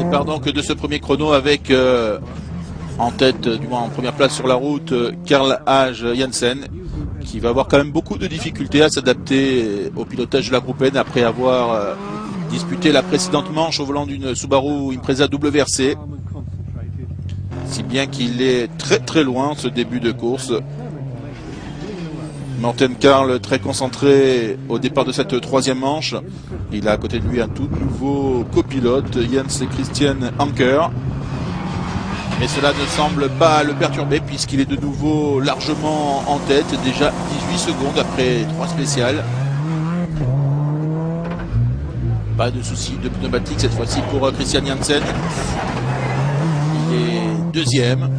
part donc de ce premier chrono avec en tête, du moins en première place sur la route, Karl Hage Jensen, qui va avoir quand même beaucoup de difficultés à s'adapter au pilotage de la Groupe N après avoir disputé la précédente manche au volant d'une Subaru Impreza WRC. Si bien qu'il est très loin ce début de course. Morten Karl très concentré au départ de cette troisième manche. Il a à côté de lui un tout nouveau copilote, Jens Christian Anker. Mais cela ne semble pas le perturber puisqu'il est de nouveau largement en tête, déjà 18 secondes après 3 spéciales. Pas de souci de pneumatique cette fois-ci pour Christian Jensen. Il est deuxième.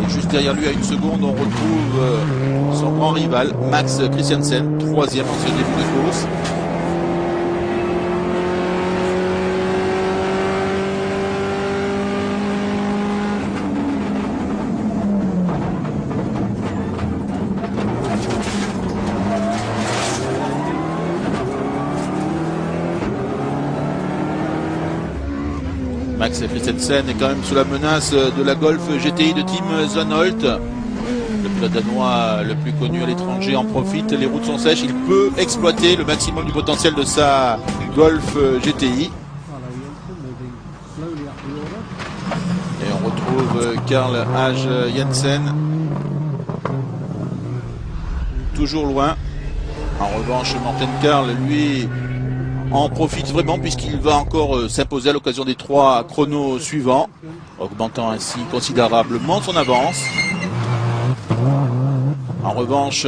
Et juste derrière lui à une seconde, on retrouve son grand rival, Max Christiansen, troisième en ce début de course. Max Christensen est quand même sous la menace de la Golf GTI de Tim Zandvoort. Le pilote danois le plus connu à l'étranger en profite, les routes sont sèches, il peut exploiter le maximum du potentiel de sa Golf GTI. Et on retrouve Karl Hage Jensen, toujours loin. En revanche, Morten Karl, lui, en profite vraiment puisqu'il va encore s'imposer à l'occasion des 3 chronos suivants, augmentant ainsi considérablement son avance. En revanche,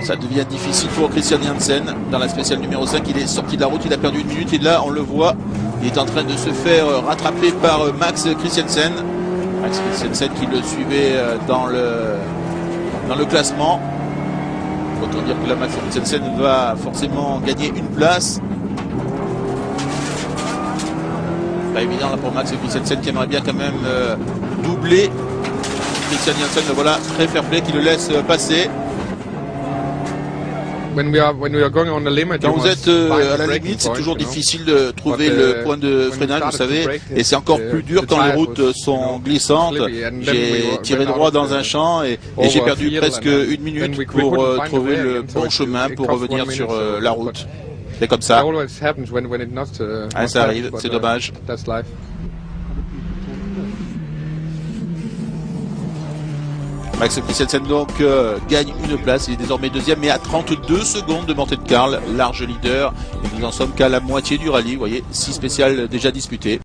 ça devient difficile pour Christian Jensen dans la spéciale numéro 5. Il est sorti de la route, il a perdu 1 minute et là on le voit, il est en train de se faire rattraper par Max Christiansen. Max Christiansen qui le suivait dans le classement. Autant dire que la Max Christiansen va forcément gagner une place. Pas évident là pour Max Christiansen qui aimerait bien quand même doubler Christian Jensen. Le voilà très fair play qui le laisse passer. Quand vous êtes à la limite, c'est toujours difficile de trouver le point de freinage, vous savez, et c'est encore plus dur quand les routes sont glissantes. J'ai tiré droit dans un champ et j'ai perdu presque 1 minute pour trouver le bon chemin pour revenir sur la route. C'est comme ça. Ah, ça arrive, c'est dommage. Max Christiansen donc gagne une place, il est désormais deuxième mais à 32 secondes de Morten Karl, large leader, et nous en sommes qu'à la moitié du rallye, vous voyez, 6 spéciales déjà disputées.